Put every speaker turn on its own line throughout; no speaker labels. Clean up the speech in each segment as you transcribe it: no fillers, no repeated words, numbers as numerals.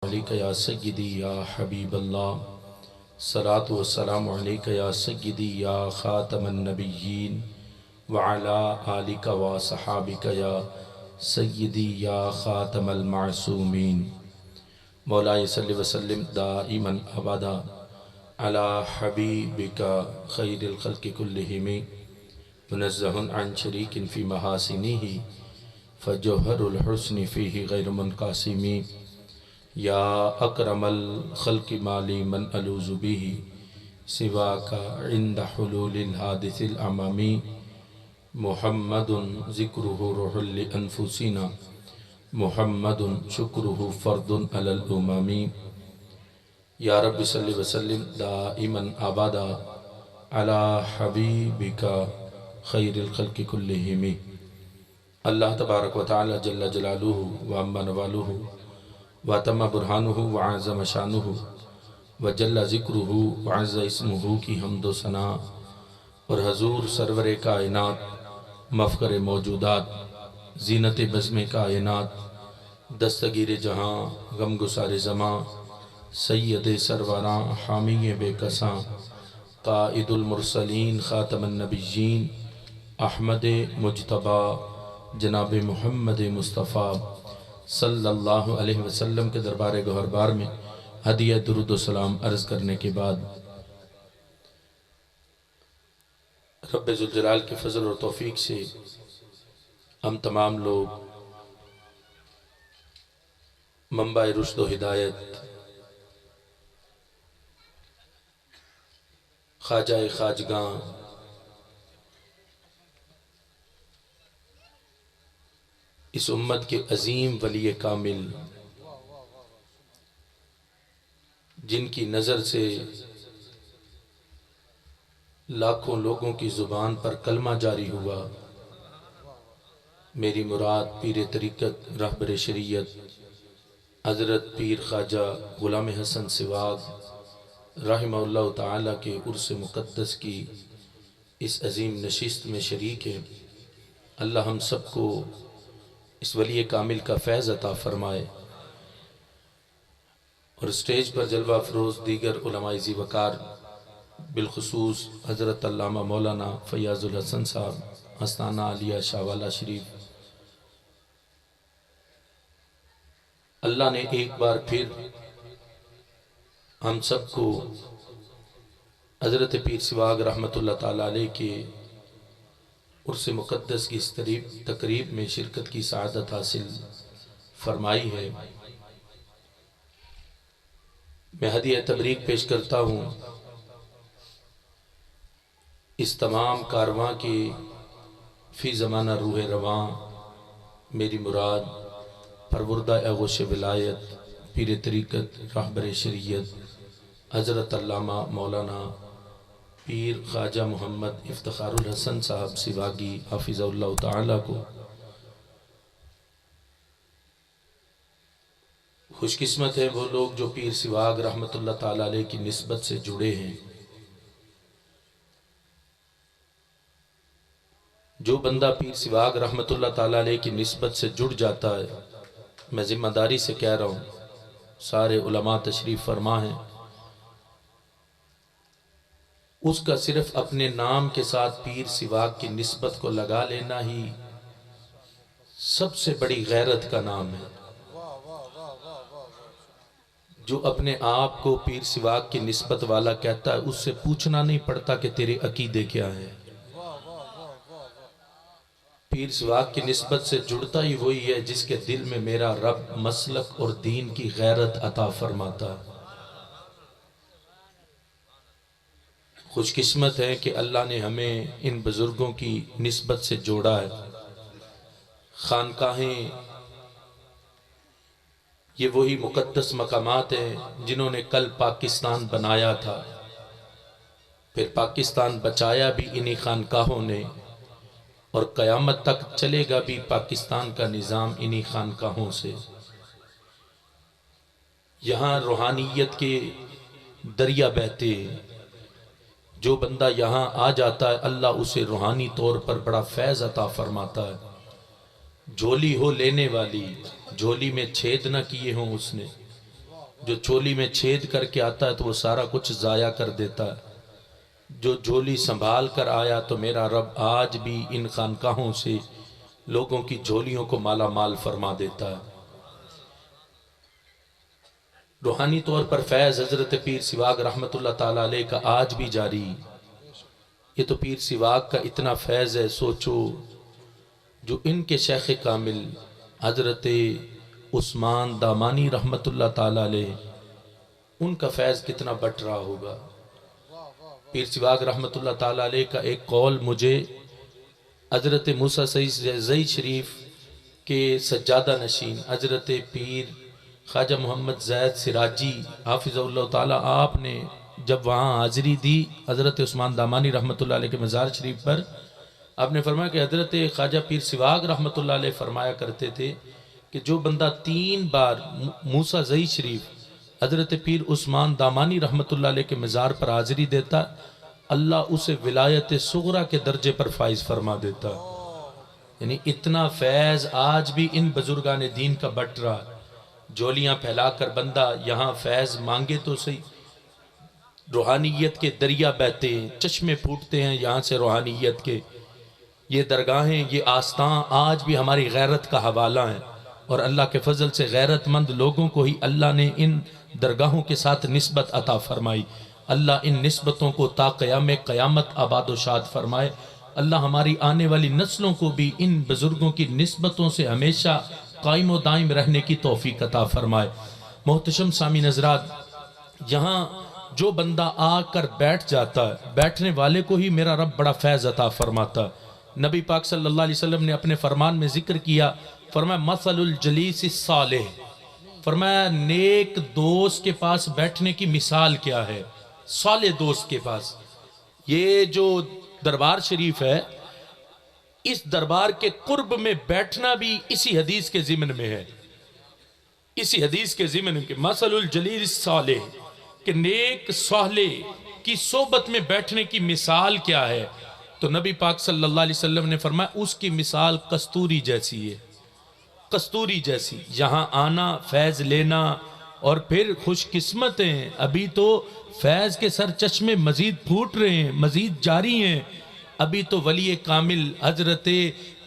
علیک یا سیدی یا حبیب اللہ، صلاۃ والسلام علیک یا سیدی یا خاتم النبیین وعلا آلک و صحابک یا سیدی یا خاتم المعصومین۔ مولا صلی وسلم دائما ابدا علی حبیبک خیر الخلق کلہم، منزہ عن شریک فی محاسنہ فجوہر الحسن فیہ غیر منقاسم۔ یا اکرم الخلق مالی من الوذ بہ سواک عند حلول الحادث الامامی، محمد ذکرہ روح لانفسنا محمد شکرہ فرد علی الامم۔ یا رب صلی وسلم دائما ابدا علی حبیبک خیر الخلق کلہم۔ اللہ تبارک و تعالی جل جلالہ وعم نوالہ وتم برہانہ وعظم شانہ وجل ذکرہ وعز اسمہ کی حمد و ثنا اور حضور سرور کائنات، مفخر موجودات، زینت بزم کائنات، دستگیر جہاں، غم گسار زماں، سید سروراں، حامی بے کساں، قائد المرسلین، خاتم النبیین، احمد مجتبی جناب محمد مصطفیٰ صلی اللہ علیہ وسلم کے دربار گوہر بار میں ہدیہ درود و سلام عرض کرنے کے بعد، رب ذوالجلال کے فضل اور توفیق سے ہم تمام لوگ منبع رشد و ہدایت خواجہ خواجگاں اس امت کے عظیم ولی کامل، جن کی نظر سے لاکھوں لوگوں کی زبان پر کلمہ جاری ہوا، میری مراد پیر طریقت رہبر شریعت حضرت پیر خواجہ غلام حسن سواگ رحمہ اللہ تعالیٰ کے عرس مقدس کی اس عظیم نشست میں شریک ہے۔ اللہ ہم سب کو اس ولی کامل کا فیض عطا فرمائے، اور اسٹیج پر جلوہ افروز دیگر علماء ذی وقار، بالخصوص حضرت علامہ مولانا فیاض الحسن صاحب آستانہ عالیہ شاہوالہ شریف، اللہ نے ایک بار پھر ہم سب کو حضرت پیر سواگ رحمۃ اللہ تعالیٰ علیہ کے عرس مقدس کی اس تقریب میں شرکت کی سعادت حاصل فرمائی ہے۔ میں ہدیہ تبریک پیش کرتا ہوں اس تمام کارواں کی فی زمانہ روح رواں، میری مراد پروردہ اغوش ولایت پیر طریقت رہبر شریعت حضرت علامہ مولانا پیر خواجہ محمد افتخار الحسن صاحب سواگی حافظ اللہ تعالیٰ کو خوش قسمت ہے وہ لوگ جو پیر سواگ رحمت اللہ تعالیٰ علیہ کی نسبت سے جڑے ہیں۔ جو بندہ پیر سواگ رحمت اللہ تعالیٰ علیہ کی نسبت سے جڑ جاتا ہے، میں ذمہ داری سے کہہ رہا ہوں، سارے علماء تشریف فرما ہیں، اس کا صرف اپنے نام کے ساتھ پیر سواگ کی نسبت کو لگا لینا ہی سب سے بڑی غیرت کا نام ہے۔ جو اپنے آپ کو پیر سواگ کی نسبت والا کہتا ہے، اس سے پوچھنا نہیں پڑتا کہ تیرے عقیدے کیا ہے۔ پیر سواگ کی نسبت سے جڑتا ہی وہی ہے جس کے دل میں میرا رب مسلک اور دین کی غیرت عطا فرماتا ہے۔ خوش قسمت ہے کہ اللہ نے ہمیں ان بزرگوں کی نسبت سے جوڑا ہے۔ خانقاہیں یہ وہی مقدس مقامات ہیں جنہوں نے کل پاکستان بنایا تھا، پھر پاکستان بچایا بھی انہی خانقاہوں نے، اور قیامت تک چلے گا بھی پاکستان کا نظام انہی خانقاہوں سے۔ یہاں روحانیت کے دریا بہتے ہیں، جو بندہ یہاں آ جاتا ہے اللہ اسے روحانی طور پر بڑا فیض عطا فرماتا ہے۔ جھولی ہو لینے والی، جھولی میں چھید نہ کیے ہوں اس نے، جو جھولی میں چھید کر کے آتا ہے تو وہ سارا کچھ ضائع کر دیتا ہے، جو جھولی سنبھال کر آیا تو میرا رب آج بھی ان خانقاہوں سے لوگوں کی جھولیوں کو مالا مال فرما دیتا ہے۔ روحانی طور پر فیض حضرت پیر سواگ رحمت اللہ تعالیٰ علیہ کا آج بھی جاری۔ یہ تو پیر سواگ کا اتنا فیض ہے، سوچو جو ان کے شیخ کامل حضرت عثمان دامانی رحمت اللہ تعالیٰ علیہ، ان کا فیض کتنا بٹ رہا ہوگا۔ پیر سواگ رحمت اللہ تعالیٰ علیہ کا ایک قول مجھے حضرت موسیٰ زئی شریف کے سجادہ نشین حضرت پیر خواجہ محمد زید سراجی حافظ اللہ تعالیٰ، آپ نے جب وہاں حاضری دی حضرت عثمان دامانی رحمت اللہ علیہ کے مزار شریف پر، آپ نے فرمایا کہ حضرت خواجہ پیر سواگ رحمت اللہ علیہ فرمایا کرتے تھے کہ جو بندہ 3 بار موسیٰ زئی شریف حضرت پیر عثمان دامانی رحمت اللہ علیہ کے مزار پر حاضری دیتا، اللہ اسے ولایت صغرا کے درجے پر فائز فرما دیتا۔ یعنی اتنا فیض آج بھی ان بزرگان دین کا بٹ رہا۔ جولیاں پھیلا کر بندہ یہاں فیض مانگے تو صحیح، روحانیت کے دریا بہتے ہیں، چشمے پھوٹتے ہیں یہاں سے روحانیت کے۔ یہ درگاہیں، یہ آستان آج بھی ہماری غیرت کا حوالہ ہیں، اور اللہ کے فضل سے غیرت مند لوگوں کو ہی اللہ نے ان درگاہوں کے ساتھ نسبت عطا فرمائی۔ اللہ ان نسبتوں کو تا قیام قیامت آباد و شاد فرمائے۔ اللہ ہماری آنے والی نسلوں کو بھی ان بزرگوں کی نسبتوں سے ہمیشہ قائم و دائم رہنے کی توفیق عطا فرمائے۔ محتشم سامعین حضرات، یہاں جو بندہ آ کر بیٹھ جاتا ہے، بیٹھنے والے کو ہی میرا رب بڑا فیض عطا فرماتا ہے۔ نبی پاک صلی اللہ علیہ وسلم نے اپنے فرمان میں ذکر کیا، فرمایا مثل الجلیس الصالح، فرمایا نیک دوست کے پاس بیٹھنے کی مثال کیا ہے، صالح دوست کے پاس۔ یہ جو دربار شریف ہے، اس دربار کے قرب میں بیٹھنا بھی اسی حدیث کے ضمن میں ہے، اسی حدیث کے ضمن میں کہ مثل الجلیس الصالح، کہ نیک صالح کی صحبت میں بیٹھنے کی مثال کیا ہے، تو نبی پاک صلی اللہ علیہ وسلم نے فرمایا اس کی مثال کستوری جیسی ہے، کستوری جیسی۔ یہاں آنا، فیض لینا، اور پھر خوش قسمت ہیں، ابھی تو فیض کے سر چشمے مزید پھوٹ رہے ہیں، مزید جاری ہیں۔ ابھی تو ولی کامل حضرت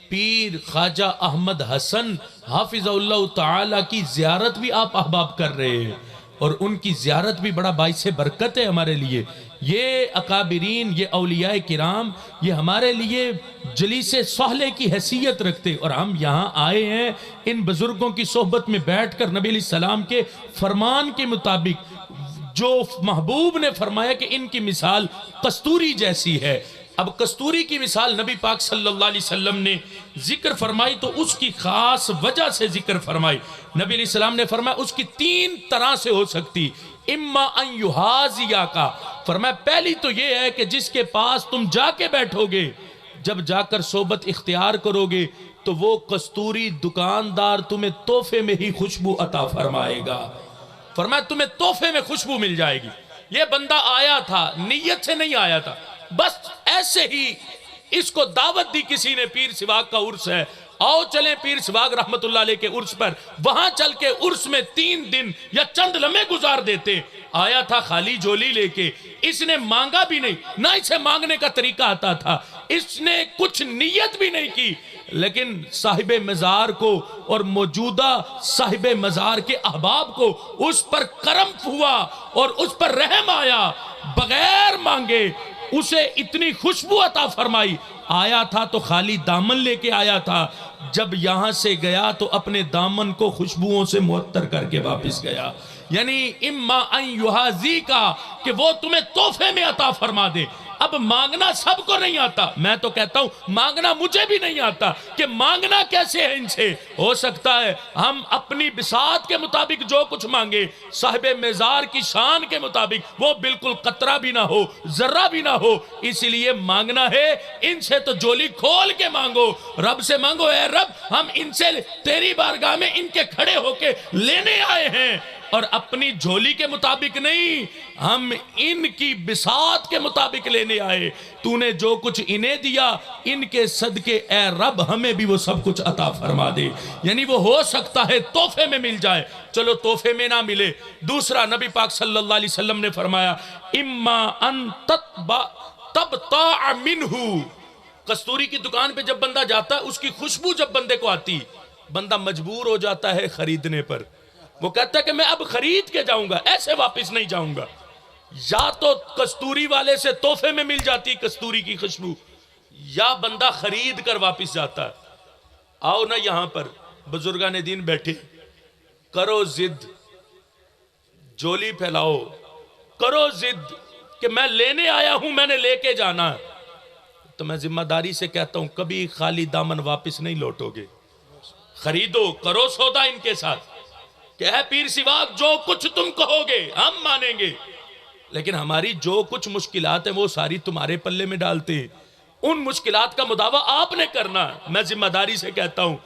پیر خواجہ احمد حسن حافظ اللہ تعالیٰ کی زیارت بھی آپ احباب کر رہے ہیں، اور ان کی زیارت بھی بڑا باعث برکت ہے ہمارے لیے۔ یہ اکابرین، یہ اولیاء کرام، یہ ہمارے لیے جلیس صالح کی حیثیت رکھتے، اور ہم یہاں آئے ہیں ان بزرگوں کی صحبت میں بیٹھ کر نبی علیہ السلام کے فرمان کے مطابق، جو محبوب نے فرمایا کہ ان کی مثال کستوری جیسی ہے۔ اب کستوری کی مثال نبی پاک صلی اللہ علیہ وسلم نے ذکر فرمائی تو اس کی خاص وجہ سے ذکر فرمائی۔ نبی علیہ السلام نے فرمایا اس کی 3 طرح سے ہو سکتی، اما ان یحاذیا کا، فرمایا پہلی تو یہ ہے کہ جس کے پاس تم جا کے بیٹھو گے، جب جا کر صحبت اختیار کرو گے تو وہ کستوری دکاندار تمہیں تحفے میں ہی خوشبو عطا فرمائے گا، فرمایا تمہیں تحفے میں خوشبو مل جائے گی۔ یہ بندہ آیا تھا، نیت سے نہیں آیا تھا، بس ایسے ہی اس کو دعوت دی کسی نے، پیر سواگ کا عرس ہے، آؤ چلیں پیر سواگ رحمت اللہ علیہ کے عرس پر۔ وہاں چل کے عرس میں 3 دن یا چند لمحے گزار دیتے۔ آیا تھا خالی جھولی لے کے، اس نے مانگا بھی نہیں، نہ اسے مانگنے کا طریقہ آتا تھا، اس نے کچھ نیت بھی نہیں کی، لیکن صاحب مزار کو اور موجودہ صاحب مزار کے احباب کو اس پر کرم ہوا اور اس پر رحم آیا، بغیر مانگے اسے اتنی خوشبو عطا فرمائی۔ آیا تھا تو خالی دامن لے کے آیا تھا، جب یہاں سے گیا تو اپنے دامن کو خوشبوؤں سے معطر کر کے واپس گیا۔ یعنی اما ان یحاذی کا، کہ وہ تمہیں تحفے میں عطا فرما دے۔ اب مانگنا سب کو نہیں آتا، میں تو کہتا ہوں مانگنا مجھے بھی نہیں آتا کہ مانگنا کیسے ہے ان سے۔ ہو سکتا ہے ہم اپنی بساط کے مطابق جو کچھ مانگے، صاحب مزار کی شان کے مطابق وہ بالکل قطرہ بھی نہ ہو، ذرہ بھی نہ ہو، اسی لیے مانگنا ہے ان سے تو جولی کھول کے مانگو، رب سے مانگو، اے رب ہم ان سے تیری بارگاہ میں ان کے کھڑے ہو کے لینے آئے ہیں، اور اپنی جھولی کے مطابق نہیں، ہم ان کی بساط کے مطابق لینے آئے۔ تو نے جو کچھ انہیں دیا، ان کے صدقے اے رب ہمیں بھی وہ سب کچھ عطا فرما دے۔ یعنی وہ ہو سکتا ہے تحفے میں مل جائے، چلو تحفے میں نہ ملے۔ دوسرا نبی پاک صلی اللہ علیہ وسلم نے فرمایا اما ان تبتاع منہ، کستوری کی دکان پہ جب بندہ جاتا ہے اس کی خوشبو جب بندے کو آتی، بندہ مجبور ہو جاتا ہے خریدنے پر۔ وہ کہتا ہے کہ میں اب خرید کے جاؤں گا، ایسے واپس نہیں جاؤں گا۔ یا تو کستوری والے سے تحفے میں مل جاتی کستوری کی خوشبو، یا بندہ خرید کر واپس جاتا ہے۔ آؤ نا یہاں پر بزرگان دین بیٹھے، کرو ضد، جولی پھیلاؤ، کرو ضد کہ میں لینے آیا ہوں، میں نے لے کے جانا ہے۔ تو میں ذمہ داری سے کہتا ہوں کبھی خالی دامن واپس نہیں لوٹو گے۔ خریدو، کرو سودا ان کے ساتھ کہ اے پیر سواگ جو کچھ تم کہو گے ہم مانیں گے، لیکن ہماری جو کچھ مشکلات ہیں وہ ساری تمہارے پلے میں ڈالتے ہیں، ان مشکلات کا مداوع آپ نے کرنا ہے۔ میں ذمہ داری سے کہتا ہوں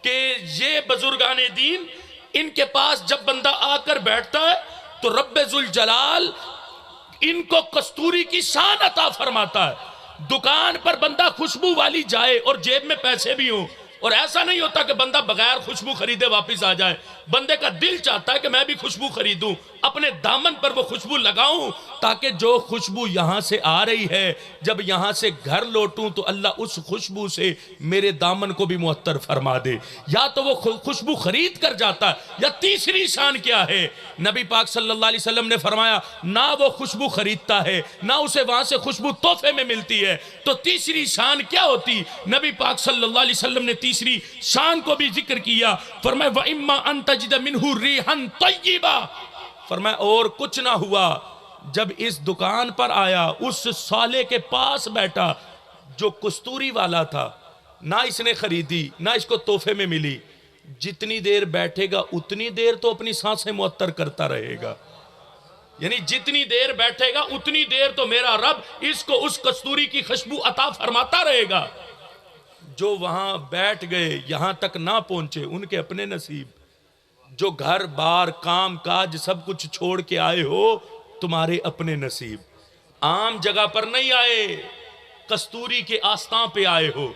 کہ یہ بزرگان دین، ان کے پاس جب بندہ آ کر بیٹھتا ہے تو رب ذوالجلال ان کو کستوری کی شان عطا فرماتا ہے۔ دکان پر بندہ خوشبو والی جائے اور جیب میں پیسے بھی ہوں، اور ایسا نہیں ہوتا کہ بندہ بغیر خوشبو خریدے واپس آ جائے۔ بندے کا دل چاہتا ہے کہ میں بھی خوشبو خریدوں، اپنے دامن پر وہ خوشبو لگاؤں، تاکہ جو خوشبو یہاں سے آ رہی ہے جب یہاں سے گھر لوٹوں تو اللہ اس خوشبو سے میرے دامن کو بھی معطر فرما دے۔ یا تو وہ خوشبو خرید کر جاتا ہے، یا تیسری شان کیا ہے، نبی پاک صلی اللہ علیہ وسلم نے فرمایا نہ وہ خوشبو خریدتا ہے نہ اسے وہاں سے خوشبو تحفے میں ملتی ہے، تو تیسری شان کیا ہوتی؟ نبی پاک صلی اللہ علیہ وسلم نے تیسری شان کو بھی ذکر کیا، فرمایا وَإِمَّا أَن تَجِدَ مِنْهُ رِيحًا طَيِّبًا، فرمایا اور کچھ نہ ہوا جب اس دکان پر آیا، اس سالے کے پاس بیٹھا جو کستوری والا تھا، نہ اس نے خریدی نہ اس کو تحفے میں ملی، جتنی دیر بیٹھے گا اتنی دیر تو اپنی سانسیں معطر کرتا رہے گا۔ یعنی جتنی دیر بیٹھے گا اتنی دیر تو میرا رب اس کو اس کستوری کی خوشبو عطا فرماتا رہے گا۔ جو وہاں بیٹھ گئے یہاں تک نہ پہنچے ان کے اپنے نصیب، جو گھر بار کام کاج سب کچھ چھوڑ کے آئے ہو تمہارے اپنے نصیب۔ عام جگہ پر نہیں آئے، کستوری کے آستان پہ آئے ہو،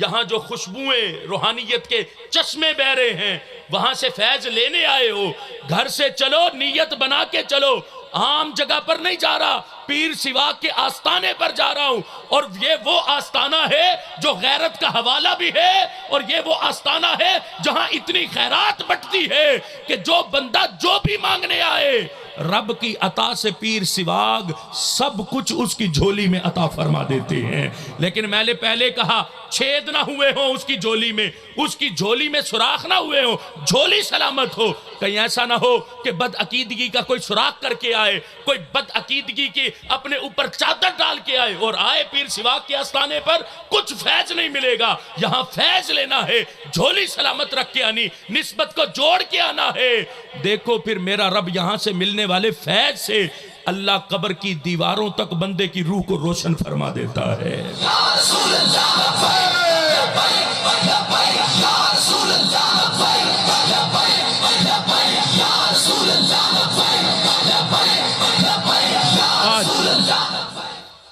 یہاں جو خوشبوئیں روحانیت کے چشمے بہ رہے ہیں وہاں سے فیض لینے آئے ہو۔ گھر سے چلو، نیت بنا کے چلو، عام جگہ پر نہیں جا رہا، پیر سواگ کے آستانے پر جا رہا ہوں، اور یہ وہ آستانہ ہے جو غیرت کا حوالہ بھی ہے، اور یہ وہ آستانہ ہے جہاں اتنی خیرات بٹتی ہے کہ جو بندہ جو بھی مانگنے آئے رب کی عطا سے پیر سواگ سب کچھ اس کی جھولی میں عطا فرما دیتے ہیں۔ لیکن میں نے پہلے کہا چھید نہ ہوئے ہوں اس کی جھولی میں، اس کی جھولی میں سوراخ نہ ہوئے ہوں، جھولی سلامت ہو۔ کہیں ایسا نہ ہو کہ بد عقیدگی کا کوئی سوراخ کر کے آئے، کوئی بد عقیدگی کی اپنے اوپر چادر ڈال کے آئے اور آئے پیر سواگ کے آستانے پر، کچھ فیض نہیں ملے گا۔ یہاں فیض لینا ہے، جھولی سلامت رکھ کے آنی، نسبت کو جوڑ کے آنا ہے۔ دیکھو پھر میرا رب یہاں سے ملنے والے فیض سے اللہ قبر کی دیواروں تک بندے کی روح کو روشن فرما دیتا ہے۔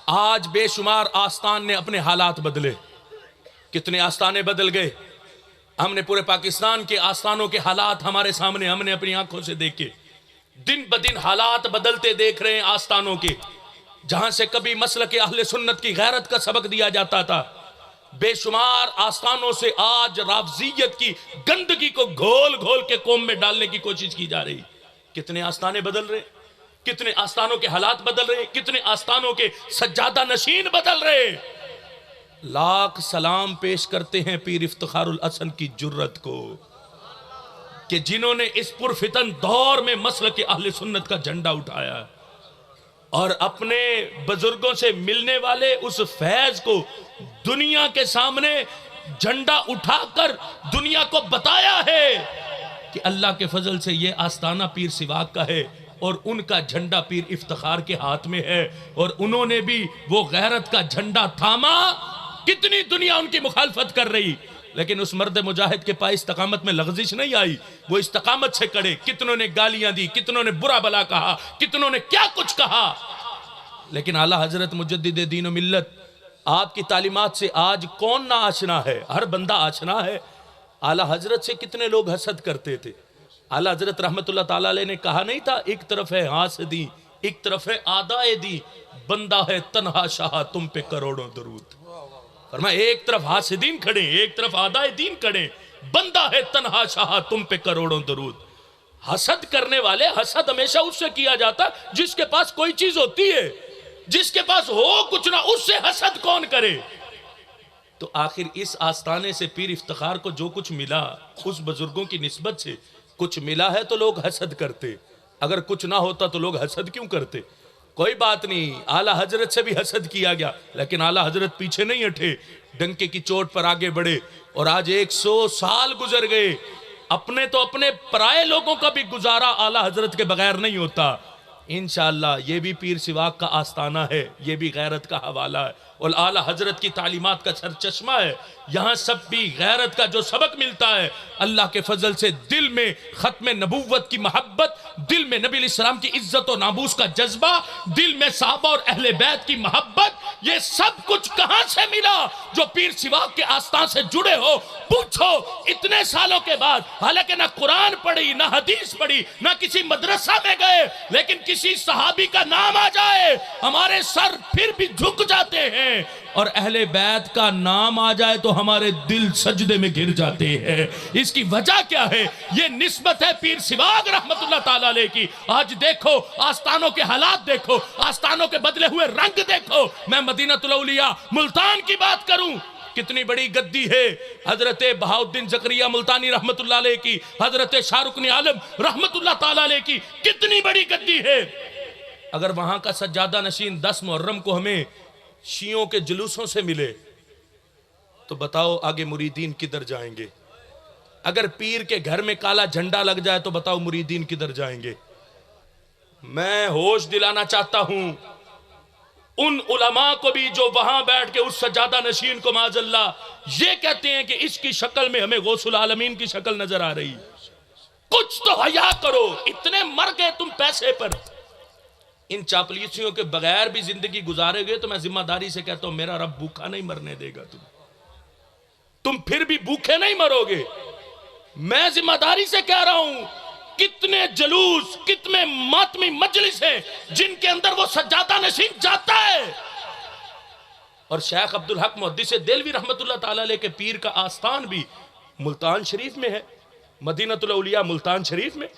آج بے شمار آستان نے اپنے حالات بدلے، کتنے آستانے بدل گئے۔ ہم نے پورے پاکستان کے آستانوں کے حالات ہمارے سامنے، ہم نے اپنی آنکھوں سے دیکھے، دن بدن حالات بدلتے دیکھ رہے ہیں آستانوں کے۔ جہاں سے کبھی مسلک اہل سنت کی غیرت کا سبق دیا جاتا تھا، بے شمار آستانوں سے آج رافضیت کی گندگی کو گھول گھول کے قوم میں ڈالنے کی کوشش کی جا رہی۔ کتنے آستانے بدل رہے، کتنے آستانوں کے حالات بدل رہے، کتنے آستانوں کے سجادہ نشین بدل رہے۔ لاکھ سلام پیش کرتے ہیں پیر افتخار الحسن کی جرت کو کہ جنہوں نے اس پرفتن دور میں مسلک اہل سنت کا جھنڈا اٹھایا اور اپنے بزرگوں سے ملنے والے اس فیض کو دنیا کے سامنے جھنڈا اٹھا کر دنیا کو بتایا ہے کہ اللہ کے فضل سے یہ آستانہ پیر سواگ کا ہے اور ان کا جھنڈا پیر افتخار کے ہاتھ میں ہے، اور انہوں نے بھی وہ غیرت کا جھنڈا تھاما۔ کتنی دنیا ان کی مخالفت کر رہی، لیکن اس مرد مجاہد کے پاس استقامت میں لغزش نہیں آئی، وہ استقامت سے کڑے. کتنوں نے گالیاں دی، کتنوں نے برا بلا کہا، کتنوں نے کیا کچھ کہا، لیکن اعلیٰ حضرت مجدد دین و ملت آپ کی تعلیمات سے آج کون نہ آشنا ہے؟ ہر بندہ آشنا ہے. اعلیٰ حضرت سے کتنے لوگ حسد کرتے تھے. اعلیٰ حضرت رحمت اللہ تعالیٰ علیہ نے کہا نہیں تھا ایک طرف ہے حاسدی، ایک طرف ہے آدائے دی، بندہ ہے تنہا شاہ تم پہ کروڑوں درود. فرمایا ایک طرف حاسدین کھڑے، ایک طرف آدائے دین کھڑے، بندہ ہے تنہا شاہ تم پہ کروڑوں درود. حسد کرنے والے، حسد ہمیشہ اس سے کیا جاتا جس کے پاس کوئی چیز ہوتی ہے، جس کے پاس ہو کچھ نہ اس سے حسد کون کرے. تو آخر اس آستانے سے پیر افتخار کو جو کچھ ملا، اس بزرگوں کی نسبت سے کچھ ملا ہے تو لوگ حسد کرتے، اگر کچھ نہ ہوتا تو لوگ حسد کیوں کرتے؟ کوئی بات نہیں، اعلیٰ حضرت سے بھی حسد کیا گیا لیکن اعلیٰ حضرت پیچھے نہیں ہٹے، ڈنکے کی چوٹ پر آگے بڑھے، اور آج 100 سال گزر گئے. اپنے تو اپنے پرائے لوگوں کا بھی گزارا اعلیٰ حضرت کے بغیر نہیں ہوتا. انشاءاللہ یہ بھی پیر سواک کا آستانہ ہے، یہ بھی غیرت کا حوالہ ہے اور اعلیٰ حضرت کی تعلیمات کا سرچشمہ ہے. یہاں سب بھی غیرت کا جو سبق ملتا ہے، اللہ کے فضل سے دل میں ختم نبوت کی محبت، دل میں نبی علیہ السلام کی عزت و ناموس کا جذبہ، دل میں صحابہ اور اہل بیت کی محبت، یہ سب کچھ کہاں سے ملا؟ جو پیر سواک کے آستان سے جڑے ہو پوچھو اتنے سالوں کے بعد، حالانکہ نہ قرآن پڑھی، نہ حدیث پڑھی، نہ کسی مدرسہ میں گئے، لیکن کسی صحابی کا نام آ جائے ہمارے سر پھر بھی جھک جاتے ہیں، اور اہل بیت کا نام آ جائے تو ہمارے دل سجدے میں گر جاتے ہیں. اس کی وجہ کیا ہے؟ یہ نسبت ہے پیر سواگ رحمت اللہ تعالیٰ علیہ کی. آج دیکھو آستانوں کے حالات، دیکھو آستانوں کے بدلے ہوئے رنگ، دیکھو. میں مدینہ الاولیاء ملتان کی بات کروں، کتنی بڑی گدی ہے حضرت بہاؤالدین زکریا ملتانی رحمت اللہ علیہ کی، حضرت شاہ رکن عالم رحمت اللہ تعالیٰ علیہ کی، کتنی بڑی گدی ہے. اگر وہاں کا سجادہ نشین 10 محرم کو ہمیں شیعوں کے جلوسوں سے ملے تو بتاؤ آگے مریدین کدھر جائیں گے؟ اگر پیر کے گھر میں کالا جھنڈا لگ جائے تو بتاؤ مریدین کدھر جائیں گے؟ میں ہوش دلانا چاہتا ہوں ان علماء کو بھی جو وہاں بیٹھ کے اس سجادہ نشین کو معاذ اللہ یہ کہتے ہیں کہ اس کی شکل میں ہمیں غوث العالمین کی شکل نظر آ رہی. کچھ تو حیا کرو، اتنے مر گئے تم پیسے پر. ان چاپلوسیوں کے بغیر بھی زندگی گزارے گئے تو میں ذمہ داری سے کہتا ہوں میرا رب بھوکا نہیں مرنے دے گا. تم پھر بھی بھوکے نہیں مرو گے. میں ذمہ داری سے کہہ رہا ہوں کتنے جلوس، کتنے ماتمی مجلس ہیں جن کے اندر وہ سجادہ نشین جاتا ہے. اور شیخ عبدالحق محدث دہلوی رحمت اللہ تعالیٰ علیہ کے پیر کا آستان بھی ملتان شریف میں ہے، مدینہ الاولیاء ملتان شریف میں.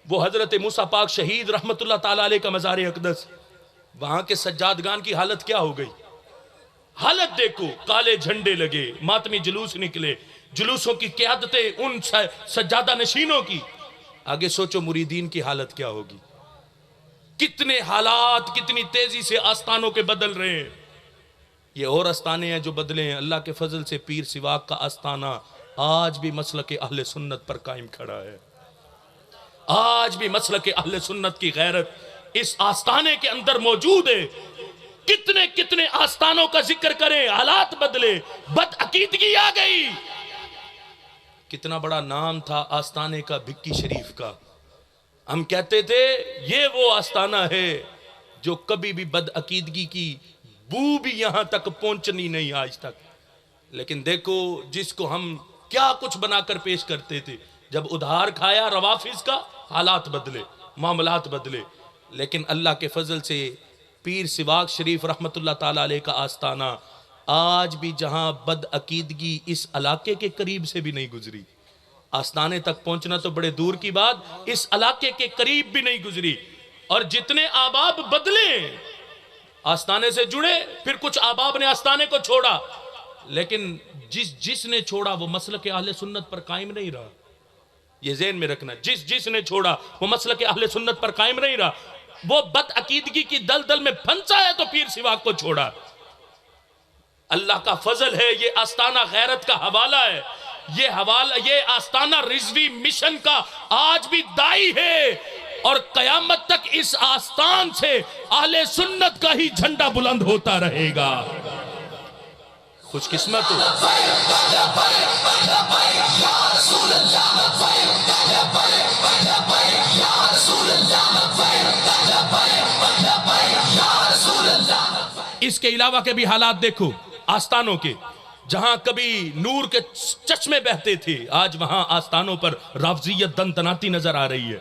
وہ حضرت موسیٰ پاک شہید رحمت اللہ تعالیٰ علیہ کا مزار اقدس، وہاں کے سجادگان کی حالت کیا ہو گئی؟ حالت دیکھو، کالے جھنڈے لگے، ماتمی جلوس نکلے، جلوسوں کی قیادتیں ان سجادہ نشینوں کی. آگے سوچو مریدین کی حالت کیا ہوگی. کتنے حالات کتنی تیزی سے آستانوں کے بدل رہے ہیں. یہ اور آستانے ہیں جو بدلے ہیں. اللہ کے فضل سے پیر سواگ کا آستانہ آج بھی مسلک اہل سنت پر قائم کھڑا ہے. آج بھی مسلک اہل سنت کی غیرت اس آستانے کے اندر موجود ہے. کتنے کتنے آستانوں کا ذکر کریں، حالات بدلے، بد عقیدگی آ گئی. کتنا بڑا نام تھا آستانے کا بھکی شریف کا. ہم کہتے تھے یہ وہ آستانہ ہے جو کبھی بھی بد عقیدگی کی بو بھی یہاں تک پہنچنی نہیں آج تک. لیکن دیکھو جس کو ہم کیا کچھ بنا کر پیش کرتے تھے، جب ادھار کھایا روافظ کا حالات بدلے، معاملات بدلے. لیکن اللہ کے فضل سے پیر سواگ شریف رحمت اللہ تعالیٰ علیہ کا آستانہ آج بھی جہاں بد عقیدگی اس علاقے کے قریب سے بھی نہیں گزری، آستانے تک پہنچنا تو بڑے دور کی بات، اس علاقے کے قریب بھی نہیں گزری. اور جتنے آباب بدلے آستانے سے جڑے، پھر کچھ آباب نے آستانے کو چھوڑا، لیکن جس نے چھوڑا وہ مسلک اہل سنت پر قائم نہیں رہا. یہ ذہن میں رکھنا، جس نے چھوڑا وہ مسلک اہل سنت پر قائم نہیں رہا. وہ بد عقیدگی کی دلدل میں پھنسا ہے تو پیر سواگ کو چھوڑا. اللہ کا فضل ہے، یہ آستانہ غیرت کا حوالہ ہے. یہ آستانہ رضوی مشن کا آج بھی دائی ہے، اور قیامت تک اس آستان سے اہل سنت کا ہی جھنڈا بلند ہوتا رہے گا. خوش قسمت ہو. اس کے علاوہ کے بھی حالات دیکھو آستانوں کے. جہاں کبھی نور کے چشمے بہتے تھے آج وہاں آستانوں پر رافضیت دندناتی نظر آ رہی ہے.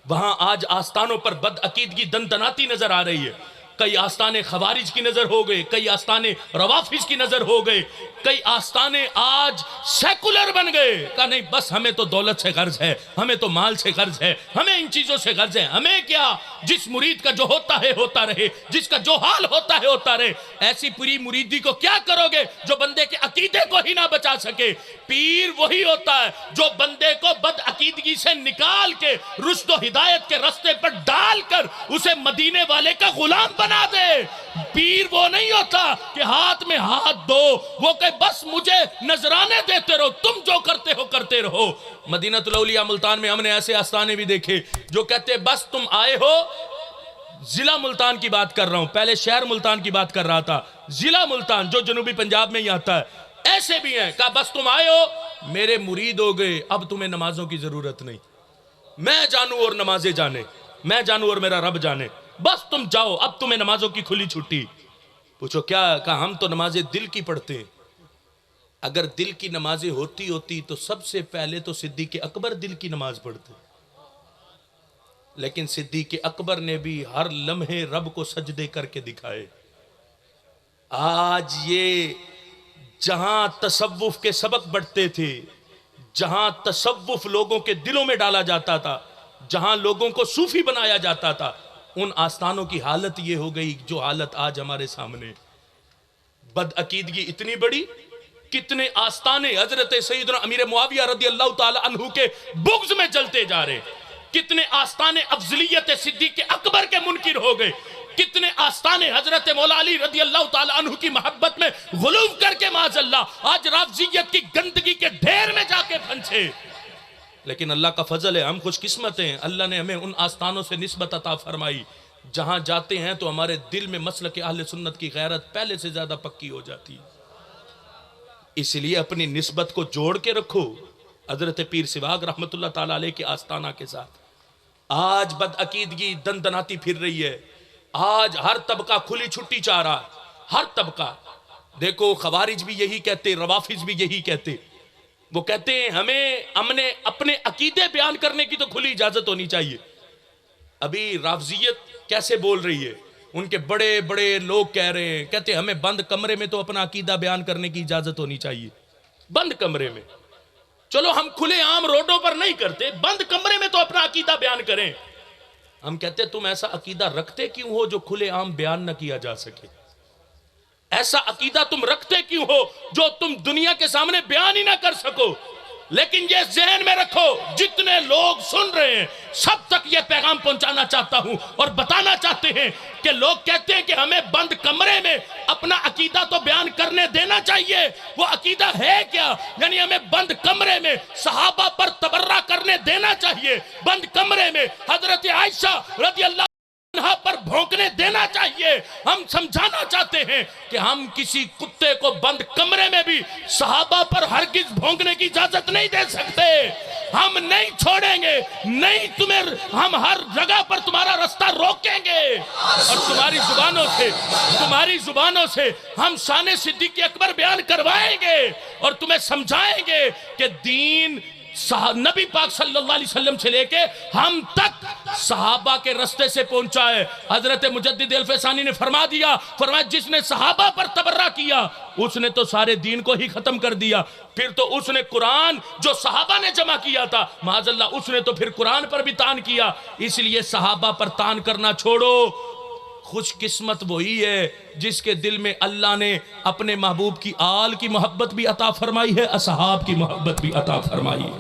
وہاں آج آستانوں پر بدعقیدگی دندناتی نظر آ رہی ہے. کئی آستانے خوارج کی نظر ہو گئے, کئی آستانے روافظ کی نظر ہو گئے, کئی آستانے آج سیکولر بن گئے. کہا نہیں بس ہمیں تو دولت سے غرض ہے, ہمیں تو مال سے غرض ہے, ہمیں ان چیزوں سے غرض ہے, ہمیں کیا, جس مرید کا جو ہوتا ہے ہوتا رہے, جس کا جو حال ہوتا ہے ہوتا رہے. ایسی پوری مریدی کو کیا کرو گے جو بندے کے عقیدے کو ہی نہ بچا سکے. پیر وہی ہوتا ہے جو بندے کو بد عقیدگی سے نکال کے رشد و ہدایت کے رستے پر ڈال کر اسے مدینے والے کا غلام بنا دے. پیر وہ نہیں ہوتا کہ ہاتھ میں ہاتھ دو, وہ کہ بس مجھے نذرانے دیتے رہو, تم جو کرتے ہو کرتے رہو. مدینہ الاولیاء ملتان میں ہم نے ایسے آستانے بھی دیکھے جو کہتے بس تم آئے ہو, ضلع ملتان کی بات کر رہا ہوں, پہلے شہر ملتان کی بات کر رہا تھا, ضلع ملتان جو جنوبی پنجاب میں ہی آتا ہے, ایسے بھی ہیں. کہا بس تم آئے ہو, میرے مرید ہو گئے, اب تمہیں نمازوں کی ضرورت نہیں, میں جانوں اور نمازیں جانے, میں جانوں اور میرا رب جانے, بس تم جاؤ, اب تمہیں نمازوں کی کھلی چھٹی. پوچھو کیا؟ کہا ہم تو نمازیں دل کی پڑھتے ہیں. اگر دل کی نمازیں ہوتی تو سب سے پہلے تو صدیق اکبر دل کی نماز پڑھتے, لیکن صدیق اکبر نے بھی ہر لمحے رب کو سجدے کر کے دکھائے. آج یہ جہاں تصوف کے سبق بڑھتے تھے, جہاں تصوف لوگوں کے دلوں میں ڈالا جاتا تھا, جہاں لوگوں کو صوفی بنایا جاتا تھا, ان آستانوں کی حالت یہ ہو گئی جو حالت آج ہمارے سامنے. بدعقیدگی اتنی بڑی, کتنے آستانے حضرت سیدنا امیر معاویہ رضی اللہ تعالی عنہ کے بغض میں جلتے جا رہے, کتنے آستانے افضلیت صدیق اکبر کے منکر ہو گئے, کتنے آستانے حضرت مولا علی رضی اللہ تعالی عنہ کی محبت میں غلو کر کے معاذ اللہ آج رافضیت کی گندگی کے ڈھیر میں جا کے پھنسے. لیکن اللہ کا فضل ہے, ہم خوش قسمت ہیں, اللہ نے ہمیں ان آستانوں سے نسبت عطا فرمائی. جہاں جاتے ہیں تو ہمارے دل میں مسلک اہل سنت کی غیرت پہلے سے زیادہ پکی ہو جاتی ہے. اس لیے اپنی نسبت کو جوڑ کے رکھو حضرت پیر سواگ رحمت اللہ تعالی علیہ کے آستانہ کے ساتھ. آج بدعقیدگی دندناتی پھر رہی ہے, آج ہر طبقہ کھلی چھٹی چاہ رہا, ہر طبقہ. دیکھو خوارج بھی یہی کہتے, روافظ بھی یہی کہتے. وہ کہتے ہیں ہمیں اپنے عقیدے بیان کرنے کی تو کھلی اجازت ہونی چاہیے. ابھی رافضیت کیسے بول رہی ہے, ان کے بڑے بڑے لوگ کہہ رہے ہیں, کہتے ہیں ہمیں بند کمرے میں تو اپنا عقیدہ بیان کرنے کی اجازت ہونی چاہیے. بند کمرے میں, چلو ہم کھلے عام روڈوں پر نہیں کرتے, بند کمرے میں تو اپنا عقیدہ بیان کریں. ہم کہتے ہیں تم ایسا عقیدہ رکھتے کیوں ہو جو کھلے عام بیان نہ کیا جا سکے؟ ایسا عقیدہ تم رکھتے کیوں ہو جو تم دنیا کے سامنے بیان ہی نہ کر سکو؟ لیکن یہ ذہن میں رکھو, جتنے لوگ سن رہے ہیں سب تک یہ پیغام پہنچانا چاہتا ہوں اور بتانا چاہتے ہیں کہ لوگ کہتے ہیں کہ ہمیں بند کمرے میں اپنا عقیدہ تو بیان کرنے دینا چاہیے. وہ عقیدہ ہے کیا؟ یعنی ہمیں بند کمرے میں صحابہ پر تبرہ کرنے دینا چاہیے, بند کمرے میں حضرت عائشہ رضی اللہ عنہا پر بھونکنے دینا چاہیے. ہم سمجھانا چاہتے ہیں کہ ہم کسی کتے کو بند کمرے میں بھی صحابہ پر ہرگز بھونکنے کی اجازت نہیں دے سکتے. ہم نہیں چھوڑیں گے, نہیں تمہیں, ہم ہر جگہ پر تمہارا رستہ روکیں گے اور تمہاری زبانوں سے ہم شان صدیق اکبر بیان کروائیں گے اور تمہیں سمجھائیں گے کہ دین نبی پاک صلی اللہ علیہ وسلم سے لے کے ہم تک صحابہ کے رستے سے پہنچا ہے. حضرت مجدد الفسانی نے فرمایا جس نے صحابہ پر تبرہ کیا اس نے تو سارے دین کو ہی ختم کر دیا. پھر تو اس نے قرآن جو صحابہ نے جمع کیا تھا معاذ اللہ اس نے تو پھر قرآن پر بھی تان کیا. اس لیے صحابہ پر تان کرنا چھوڑو. خوش قسمت وہی ہے جس کے دل میں اللہ نے اپنے محبوب کی آل کی محبت بھی عطا فرمائی ہے, اصحاب کی محبت بھی عطا فرمائی ہے.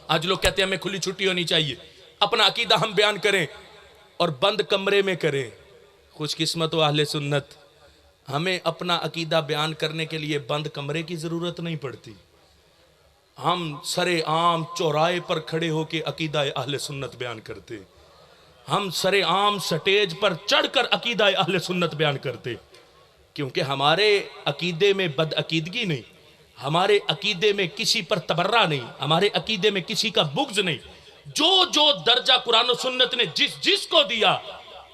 آج لوگ کہتے ہیں ہمیں کھلی چھٹی ہونی چاہیے, اپنا عقیدہ ہم بیان کریں اور بند کمرے میں کریں. خوش قسمت و اہل سنت, ہمیں اپنا عقیدہ بیان کرنے کے لیے بند کمرے کی ضرورت نہیں پڑتی. ہم سر عام چوراہے پر کھڑے ہو کے عقیدہ اہل سنت بیان کرتے, ہم سر عام سٹیج پر چڑھ کر عقیدہ اہل سنت بیان کرتے. کیونکہ ہمارے عقیدے میں بد عقیدگی نہیں، ہمارے عقیدے میں کسی پر تبرہ نہیں، ہمارے عقیدے میں کسی کا بغض نہیں. جو درجہ قرآن و سنت نے جس کو دیا،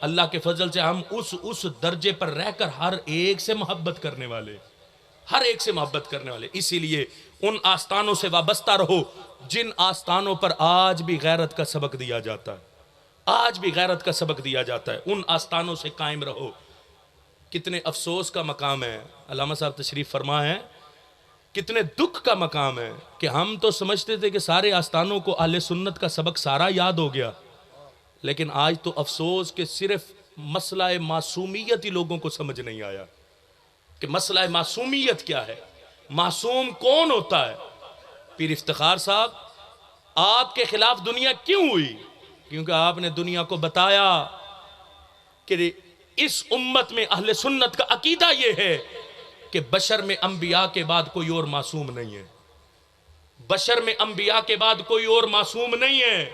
اللہ کے فضل سے ہم اس درجے پر رہ کر ہر ایک سے محبت کرنے والے، ہر ایک سے محبت کرنے والے. اسی لیے ان آستانوں سے وابستہ رہو جن آستانوں پر آج بھی غیرت کا سبق دیا جاتا ہے، آج بھی غیرت کا سبق دیا جاتا ہے. ان آستانوں سے قائم رہو. کتنے افسوس کا مقام ہے، علامہ صاحب تشریف فرما ہے، کتنے دکھ کا مقام ہے کہ ہم تو سمجھتے تھے کہ سارے آستانوں کو اہل سنت کا سبق سارا یاد ہو گیا، لیکن آج تو افسوس کہ صرف مسئلہ معصومیت ہی لوگوں کو سمجھ نہیں آیا کہ مسئلہ معصومیت کیا ہے، معصوم کون ہوتا ہے. پیر افتخار صاحب، آپ کے خلاف دنیا کیوں ہوئی؟ کیونکہ آپ نے دنیا کو بتایا کہ اس امت میں اہل سنت کا عقیدہ یہ ہے کہ بشر میں انبیاء کے بعد کوئی اور معصوم نہیں ہے، بشر میں انبیاء کے بعد کوئی اور معصوم نہیں ہے،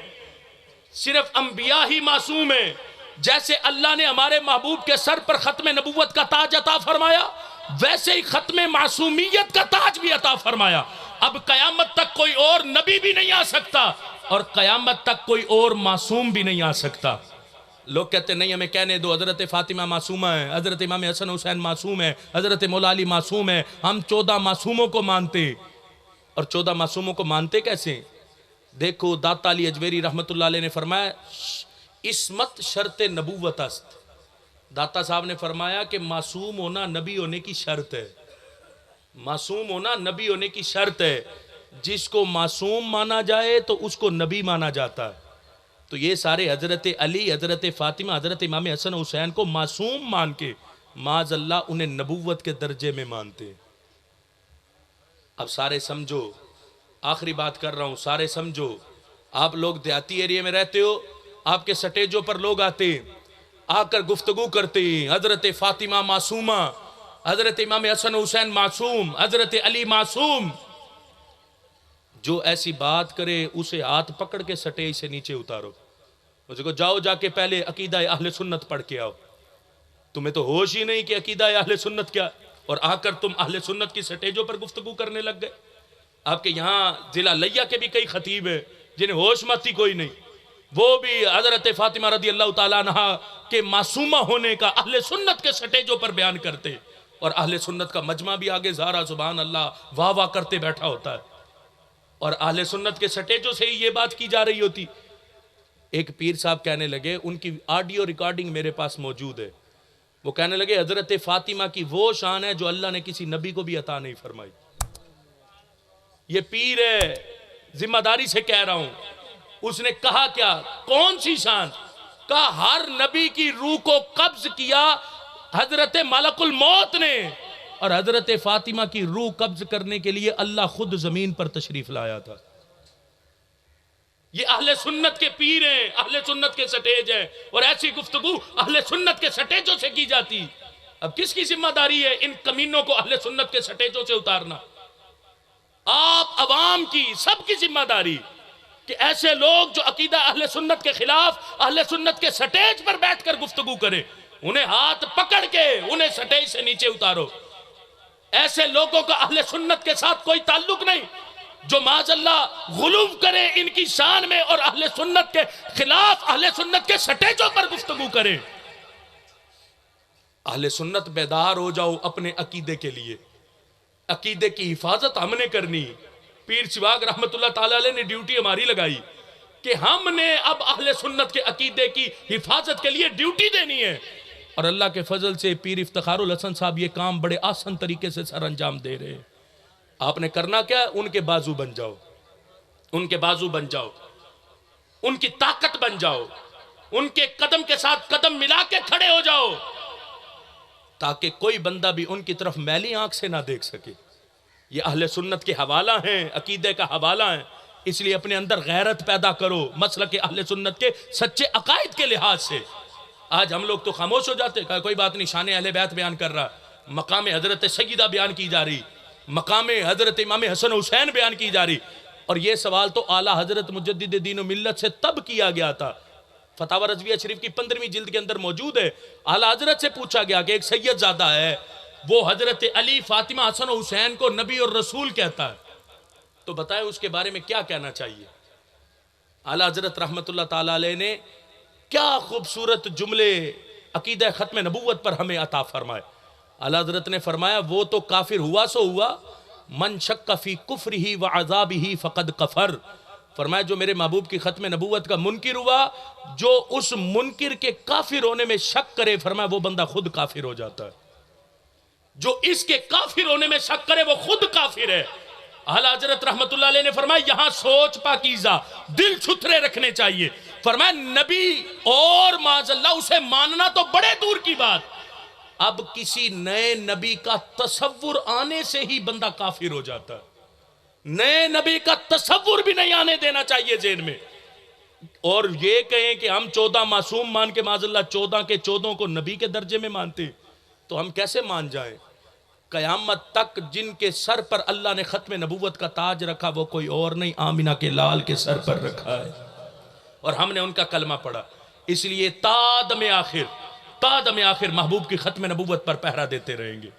صرف انبیاء ہی معصوم ہیں. جیسے اللہ نے ہمارے محبوب کے سر پر ختم نبوت کا تاج عطا فرمایا، ویسے ہی ختم معصومیت کا تاج بھی عطا فرمایا. اب قیامت تک کوئی اور نبی بھی نہیں آ سکتا اور قیامت تک کوئی اور معصوم بھی نہیں آ سکتا. لوگ کہتے نہیں ہمیں کہنے دو، حضرت فاطمہ معصومہ ہے، حضرت امام حسن حسین معصوم ہے، حضرت مولا علی معصوم ہے. ہم 14 معصوموں کو مانتے، اور 14 معصوموں کو مانتے کیسے؟ دیکھو داتا علی اجویری رحمت اللہ علیہ نے فرمایا عصمت شرط نبوت است. داتا صاحب نے فرمایا کہ معصوم ہونا نبی ہونے کی شرط ہے، معصوم ہونا نبی ہونے کی شرط ہے. جس کو معصوم مانا جائے تو اس کو نبی مانا جاتا ہے. تو یہ سارے حضرت علی، حضرت فاطمہ، حضرت امام حسن حسین کو معصوم مان کے معاذ اللہ انہیں نبوت کے درجے میں مانتے. اب سارے سمجھو، آخری بات کر رہا ہوں، سارے سمجھو. آپ لوگ دیہاتی ایریا میں رہتے ہو، آپ کے سٹیجوں پر لوگ آتے، آ کر گفتگو کرتے ہیں، حضرت فاطمہ معصومہ، حضرت امام حسن حسین معصوم، حضرت علی معصوم. جو ایسی بات کرے اسے ہاتھ پکڑ کے سٹیج سے نیچے اتارو، اسے کو جاؤ جا کے پہلے عقیدہ اہل سنت پڑھ کے آؤ. تمہیں تو ہوش ہی نہیں کہ عقیدہ اہل سنت کیا، اور آ کر تم اہل سنت کی سٹیجوں پر گفتگو کرنے لگ گئے. آپ کے یہاں ضلع لیا کے بھی کئی خطیب ہیں جنہیں ہوش متی کوئی نہیں، وہ بھی حضرت فاطمہ رضی اللہ تعالیٰ عنہ کے معصومہ ہونے کا اہل سنت کے سٹیجوں پر بیان کرتے، اور اہل سنت کا مجمع بھی آگے زہرا سبحان اللہ واہ واہ کرتے بیٹھا ہوتا ہے، اور اہل سنت کے سٹیجوں سے ہی یہ بات کی جا رہی ہوتی. ایک پیر صاحب کہنے لگے، ان کی آڈیو ریکارڈنگ میرے پاس موجود ہے، وہ کہنے لگے حضرت فاطمہ کی وہ شان ہے جو اللہ نے کسی نبی کو بھی عطا نہیں فرمائی. یہ پیر ہے، ذمہ داری سے کہہ رہا ہوں. اس نے کہا کیا؟ کون سی شان؟ کہا ہر نبی کی روح کو قبض کیا حضرت ملک الموت نے، اور حضرت فاطمہ کی روح قبض کرنے کے لیے اللہ خود زمین پر تشریف لایا تھا. یہ اہل سنت کے پیر ہیں، اہل سنت کے سٹیج ہیں، اور ایسی گفتگو اہل سنت کے سٹیجوں سے کی جاتی. اب کس کی ذمہ داری ہے ان کمینوں کو اہل سنت کے سٹیجوں سے اتارنا؟ آپ عوام کی، سب کی ذمہ داری کہ ایسے لوگ جو عقیدہ اہل سنت کے خلاف اہل سنت کے سٹیج پر بیٹھ کر گفتگو کریں، انہیں ہاتھ پکڑ کے انہیں سٹیج سے نیچے اتارو. ایسے لوگوں کا اہل سنت کے ساتھ کوئی تعلق نہیں جو معاذ اللہ غلو کرے ان کی شان میں اور اہل سنت کے خلاف اہل سنت کے سٹیجوں پر گفتگو کریں. اہل سنت بیدار ہو جاؤ اپنے عقیدے کے لیے. عقیدے کی حفاظت ہم نے کرنی. پیر سواگ رحمت اللہ تعالی علیہ نے ڈیوٹی ہماری لگائی کہ ہم نے اب اہل سنت کے عقیدے کی حفاظت کے لیے ڈیوٹی دینی ہے، اور اللہ کے فضل سے پیر افتخار الحسن صاحب یہ کام بڑے آسان طریقے سے سر انجام دے رہے ہیں. آپ نے کرنا کیا؟ ان کے بازو بن جاؤ، ان کے بازو بن جاؤ، ان کی طاقت بن جاؤ، ان کے قدم کے ساتھ قدم ملا کے کھڑے ہو جاؤ، تاکہ کوئی بندہ بھی ان کی طرف میلی آنکھ سے نہ دیکھ سکے. یہ اہل سنت کے حوالہ ہیں، عقیدے کا حوالہ ہیں، اس لیے اپنے اندر غیرت پیدا کرو مسلک اہل سنت کے سچے عقائد کے لحاظ سے. آج ہم لوگ تو خاموش ہو جاتے، کہا کوئی بات نہیں، شان اہل بیت بیان کر رہا، مقام حضرت سیدہ بیان کی جا رہی، مقام حضرت امام حسن حسین بیان کی جا رہی. اور یہ سوال تو اعلیٰ حضرت مجدد دین و ملت سے تب کیا گیا تھا، فتاوی رضویہ شریف کی 15ویں جلد کے اندر موجود ہے. اعلیٰ حضرت سے پوچھا گیا کہ ایک سید زادہ ہے وہ حضرت علی، فاطمہ، حسن و حسین کو نبی اور رسول کہتا ہے، تو بتائیں اس کے بارے میں کیا کہنا چاہیے؟ اعلیٰ حضرت رحمت اللہ تعالیٰ علیہ نے کیا خوبصورت جملے عقیدہ ختم نبوت پر ہمیں عطا فرمائے۔ اعلیٰ حضرت نے فرمایا وہ تو کافر ہوا سو ہوا، من شک فی کفرہ وعذابہ فقد کفر۔ فرمایا جو میرے محبوب کی ختم نبوت کا منکر ہوا، جو اس منکر کے کافر ہونے میں شک کرے، فرمایا وہ بندہ خود کافر ہو جاتا ہے۔ جو اس کے کافر ہونے میں شک کرے وہ خود کافر ہے۔ اعلیٰ حضرت رحمت اللہ علیہ نے فرمایا یہاں سوچ پاکیزہ، دل ستھرے رکھنے چاہیے۔ فرمایا نبی اور معاذ اللہ اسے ماننا تو بڑے دور کی بات، اب کسی نئے نبی کا تصور آنے سے ہی بندہ کافر ہو جاتا ہے۔ نئے نبی کا تصور بھی نہیں آنے دینا چاہیے ذہن میں۔ اور یہ کہیں کہ ہم 14 معصوم مان کے معاذ اللہ 14 کے 14 کو نبی کے درجے میں مانتے، تو ہم کیسے مان جائیں؟ قیامت تک جن کے سر پر اللہ نے ختم نبوت کا تاج رکھا وہ کوئی اور نہیں، آمینہ کے لال کے سر پر رکھا ہے، اور ہم نے ان کا کلمہ پڑھا۔ اس لیے تادم آخر محبوب کی ختم نبوت پر پہرا دیتے رہیں گے،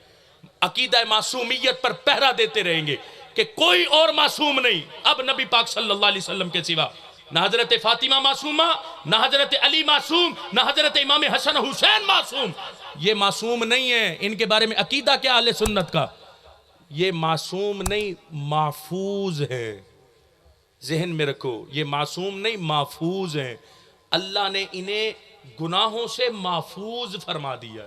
عقیدہ معصومیت پر پہرا دیتے رہیں گے کہ کوئی اور معصوم نہیں اب نبی پاک صلی اللہ علیہ وسلم کے سوا، نہ حضرت فاطمہ معصومہ، نہ حضرت علی معصوم، نہ حضرت امام حسن حسین معصوم۔ یہ معصوم نہیں ہے، ان کے بارے میں عقیدہ کیا اہل سنت کا؟ یہ معصوم نہیں، محفوظ ہے، ذہن میں رکھو، یہ معصوم نہیں محفوظ ہیں۔ اللہ نے انہیں گناہوں سے محفوظ فرما دیا،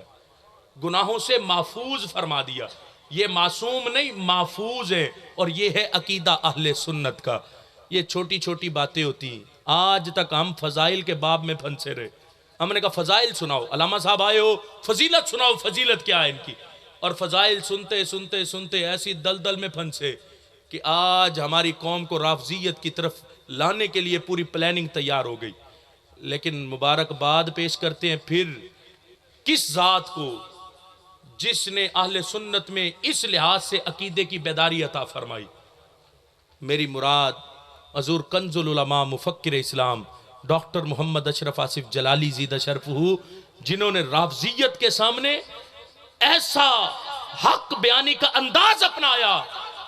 گناہوں سے محفوظ فرما دیا۔ یہ معصوم نہیں محفوظ ہے، اور یہ ہے عقیدہ اہل سنت کا۔ یہ چھوٹی چھوٹی باتیں ہوتی ہیں، آج تک ہم فضائل کے باب میں پھنسے رہے۔ ہم نے کہا فضائل سناؤ، علامہ صاحب آئے ہو فضیلت سناؤ، فضیلت کیا ہے ان کی؟ اور فضائل سنتے سنتے سنتے ایسی دلدل میں پھنسے کہ آج ہماری قوم کو رافضیت کی طرف لانے کے لیے پوری پلاننگ تیار ہو گئی۔ لیکن مبارکباد پیش کرتے ہیں پھر کس ذات کو جس نے اہل سنت میں اس لحاظ سے عقیدے کی بیداری عطا فرمائی۔ میری مراد حضور کنز العلماء مفکر اسلام ڈاکٹر محمد اشرف آصف جلالی زیدہ شرفہ، جنہوں نے رافضیت کے سامنے ایسا حق بیانی کا انداز اپنایا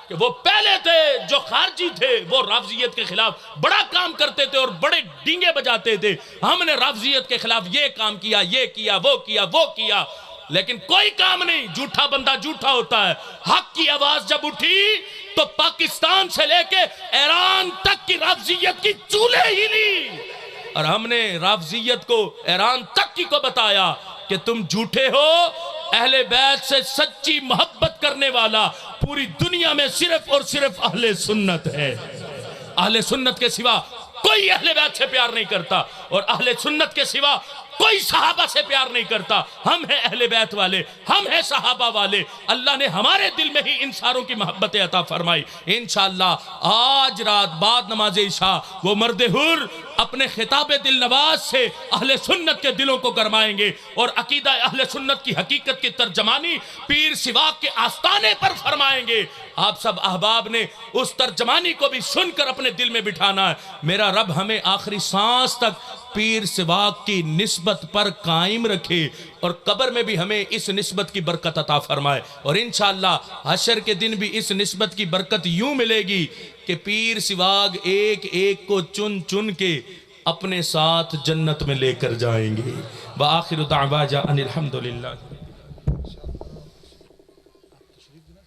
کہ وہ پہلے تھے جو خارجی تھے وہ رافضیت کے خلاف بڑا کام کرتے تھے اور بڑے ڈینگے بجاتے تھے، ہم نے رافضیت کے خلاف یہ کام کیا، یہ کیا، وہ کیا، وہ کیا، لیکن کوئی کام نہیں۔ جھوٹا بندہ جھوٹا ہوتا ہے۔ حق کی آواز جب اٹھی تو پاکستان سے لے کے ایران تک کی رافضیت کی چولہے ہلی، اور ہم نے رافضیت کو ایران تک کی کو بتایا کہ تم جھوٹے ہو، اہل بیت سے سچی محبت کرنے والا پوری دنیا میں صرف اور صرف اہل سنت ہے۔ اہل سنت کے سوا کوئی اہل بیت سے پیار نہیں کرتا، اور اہل سنت کے سوا کوئی صحابہ سے پیار نہیں کرتا۔ ہم ہیں اہل بیت والے، ہم ہیں صحابہ والے۔ اللہ نے ہمارے دل میں ہی ان ساروں کی محبت عطا فرمائی۔ انشاءاللہ آج رات بعد نماز عشاء وہ مرد حر اپنے خطاب دل نواز سے اہل سنت کے دلوں کو گرمائیں گے، اور عقیدہ اہل سنت کی حقیقت کی ترجمانی پیر سواق کے آستانے پر فرمائیں گے۔ آپ سب احباب نے اس ترجمانی کو بھی سن کر اپنے دل میں بٹھانا ہے۔ میرا رب ہمیں آخری سانس تک پیر سواق کی نسبت پر قائم رکھے، اور قبر میں بھی ہمیں اس نسبت کی برکت عطا فرمائے، اور انشاءاللہ حشر کے دن بھی اس نسبت کی برکت یوں ملے گی کہ پیر سواق ایک ایک کو چن چن کے اپنے ساتھ جنت میں لے کر جائیں گے۔ وآخر دعوانا ان الحمدللہ۔